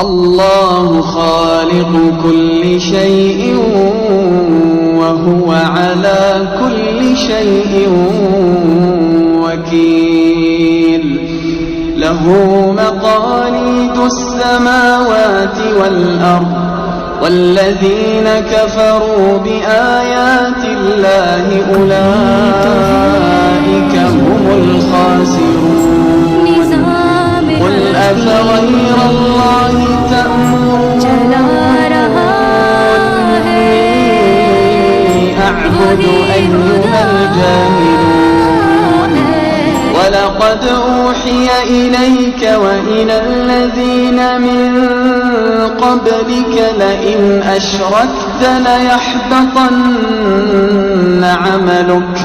الله خالق كل شيء وهو على كل شيء وكيل. له مقاليد السماوات والأرض والذين كفروا بآيات الله أولئك هم الخاسرون. قل أفغير الله تأمروني أعبد أيها الجاهلون. ولقد أوحي إليك وإلى الذين من قبلك لئن أشركت ليحبطن عملك